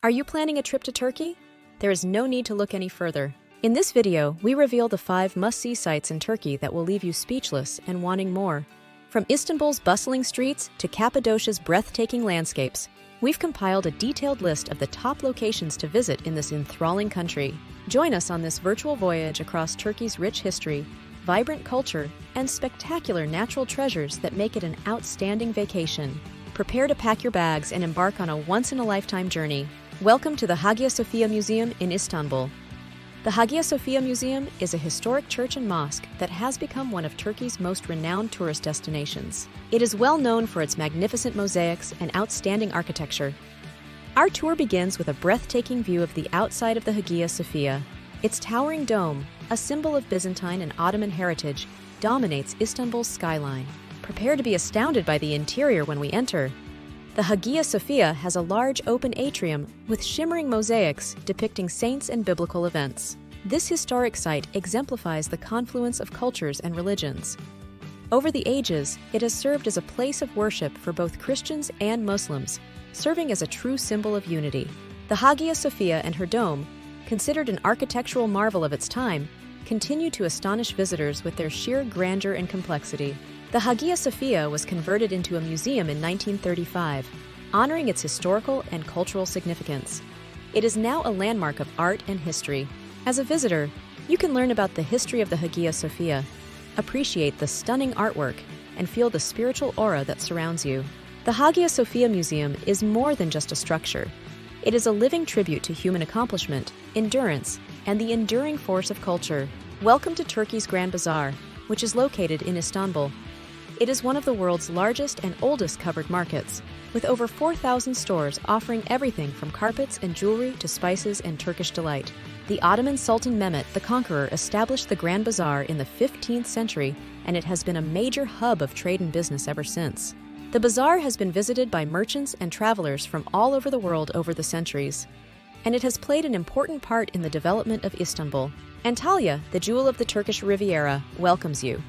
Are you planning a trip to Turkey? There is no need to look any further. In this video, we reveal the 5 must-see sites in Turkey that will leave you speechless and wanting more. From Istanbul's bustling streets to Cappadocia's breathtaking landscapes, we've compiled a detailed list of the top locations to visit in this enthralling country. Join us on this virtual voyage across Turkey's rich history, vibrant culture, and spectacular natural treasures that make it an outstanding vacation. Prepare to pack your bags and embark on a once-in-a-lifetime journey. Welcome to the Hagia Sophia Museum in Istanbul. The Hagia Sophia Museum is a historic church and mosque that has become one of Turkey's most renowned tourist destinations. It is well known for its magnificent mosaics and outstanding architecture. Our tour begins with a breathtaking view of the outside of the Hagia Sophia. Its towering dome, a symbol of Byzantine and Ottoman heritage, dominates Istanbul's skyline. Prepare to be astounded by the interior when we enter. The Hagia Sophia has a large open atrium with shimmering mosaics depicting saints and biblical events. This historic site exemplifies the confluence of cultures and religions. Over the ages, it has served as a place of worship for both Christians and Muslims, serving as a true symbol of unity. The Hagia Sophia and her dome, considered an architectural marvel of its time, continue to astonish visitors with their sheer grandeur and complexity. The Hagia Sophia was converted into a museum in 1935, honoring its historical and cultural significance. It is now a landmark of art and history. As a visitor, you can learn about the history of the Hagia Sophia, appreciate the stunning artwork, and feel the spiritual aura that surrounds you. The Hagia Sophia Museum is more than just a structure. It is a living tribute to human accomplishment, endurance, and the enduring force of culture. Welcome to Turkey's Grand Bazaar, which is located in Istanbul. It is one of the world's largest and oldest covered markets, with over 4,000 stores offering everything from carpets and jewelry to spices and Turkish delight. The Ottoman Sultan Mehmet the Conqueror established the Grand Bazaar in the 15th century, and it has been a major hub of trade and business ever since. The bazaar has been visited by merchants and travelers from all over the world over the centuries, and it has played an important part in the development of Istanbul. Antalya, the jewel of the Turkish Riviera, welcomes you,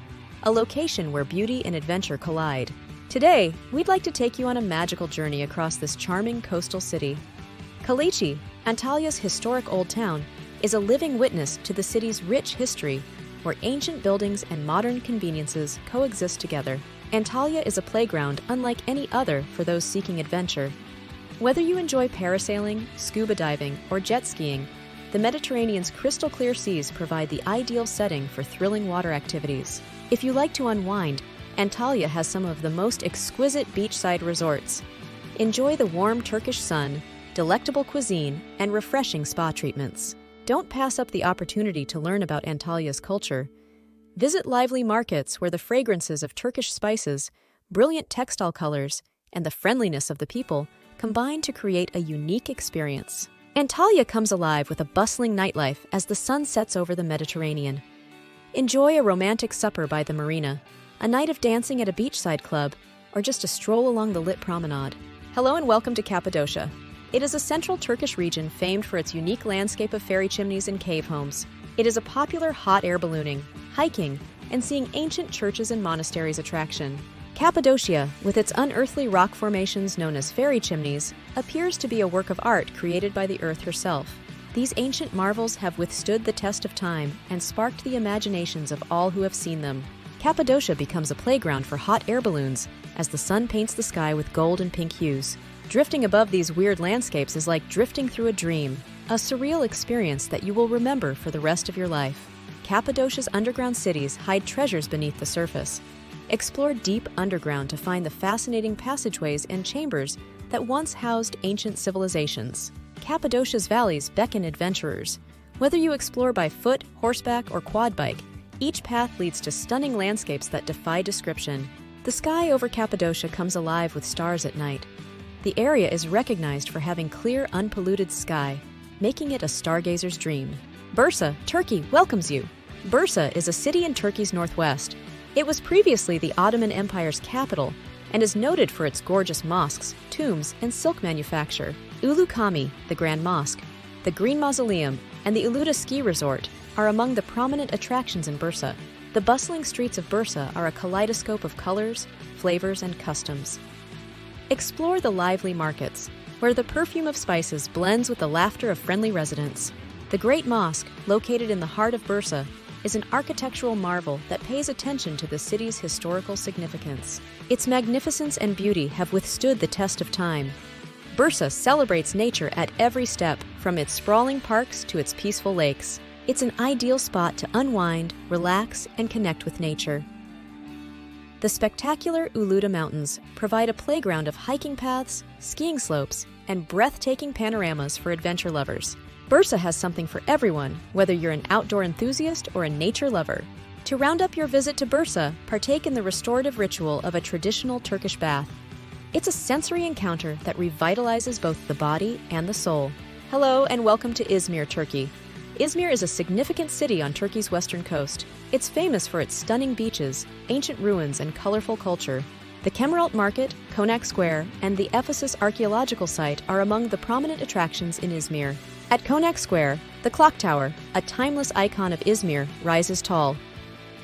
a location where beauty and adventure collide. Today, we'd like to take you on a magical journey across this charming coastal city. Kaleici, Antalya's historic old town, is a living witness to the city's rich history, where ancient buildings and modern conveniences coexist together. Antalya is a playground unlike any other for those seeking adventure. Whether you enjoy parasailing, scuba diving, or jet skiing, the Mediterranean's crystal-clear seas provide the ideal setting for thrilling water activities. If you like to unwind, Antalya has some of the most exquisite beachside resorts. Enjoy the warm Turkish sun, delectable cuisine, and refreshing spa treatments. Don't pass up the opportunity to learn about Antalya's culture. Visit lively markets where the fragrances of Turkish spices, brilliant textile colors, and the friendliness of the people combine to create a unique experience. Antalya comes alive with a bustling nightlife as the sun sets over the Mediterranean. Enjoy a romantic supper by the marina, a night of dancing at a beachside club, or just a stroll along the lit promenade. Hello and welcome to Cappadocia. It is a central Turkish region famed for its unique landscape of fairy chimneys and cave homes. It is a popular hot air ballooning, hiking, and seeing ancient churches and monasteries attraction. Cappadocia, with its unearthly rock formations known as fairy chimneys, appears to be a work of art created by the earth herself. These ancient marvels have withstood the test of time and sparked the imaginations of all who have seen them. Cappadocia becomes a playground for hot air balloons as the sun paints the sky with gold and pink hues. Drifting above these weird landscapes is like drifting through a dream, a surreal experience that you will remember for the rest of your life. Cappadocia's underground cities hide treasures beneath the surface. Explore deep underground to find the fascinating passageways and chambers that once housed ancient civilizations. Cappadocia's valleys beckon adventurers. Whether you explore by foot, horseback, or quad bike, each path leads to stunning landscapes that defy description. The sky over Cappadocia comes alive with stars at night. The area is recognized for having clear, unpolluted sky, making it a stargazer's dream. Bursa, Turkey, welcomes you. Bursa is a city in Turkey's northwest. It was previously the Ottoman Empire's capital and is noted for its gorgeous mosques, tombs, and silk manufacture. Ulu Cami, the Grand Mosque, the Green Mausoleum, and the Uludağ Ski Resort are among the prominent attractions in Bursa. The bustling streets of Bursa are a kaleidoscope of colors, flavors, and customs. Explore the lively markets. where the perfume of spices blends with the laughter of friendly residents. The Great Mosque, located in the heart of Bursa, is an architectural marvel that pays attention to the city's historical significance. Its magnificence and beauty have withstood the test of time. Bursa celebrates nature at every step, from its sprawling parks to its peaceful lakes. It's an ideal spot to unwind, relax, and connect with nature. The spectacular Uluda Mountains provide a playground of hiking paths, skiing slopes, and breathtaking panoramas for adventure lovers. Bursa has something for everyone, whether you're an outdoor enthusiast or a nature lover. To round up your visit to Bursa, partake in the restorative ritual of a traditional Turkish bath. It's a sensory encounter that revitalizes both the body and the soul. Hello and welcome to Izmir, Turkey. Izmir is a significant city on Turkey's western coast. It's famous for its stunning beaches, ancient ruins, and colorful culture. The Kemeralt Market, Konak Square, and the Ephesus Archaeological Site are among the prominent attractions in Izmir. At Konak Square, the clock tower, a timeless icon of Izmir, rises tall.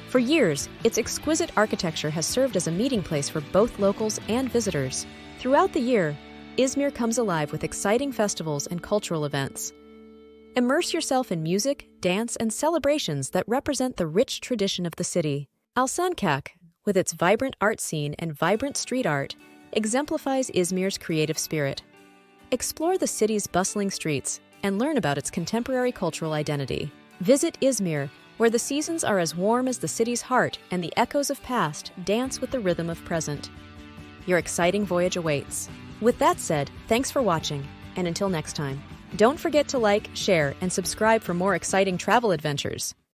For years, its exquisite architecture has served as a meeting place for both locals and visitors. Throughout the year, Izmir comes alive with exciting festivals and cultural events. Immerse yourself in music, dance, and celebrations that represent the rich tradition of the city. Alsancak, with its vibrant art scene and vibrant street art, exemplifies Izmir's creative spirit. Explore the city's bustling streets and learn about its contemporary cultural identity. Visit Izmir, where the seasons are as warm as the city's heart and the echoes of past dance with the rhythm of present. Your exciting voyage awaits. With that said, thanks for watching, and until next time, don't forget to like, share, and subscribe for more exciting travel adventures.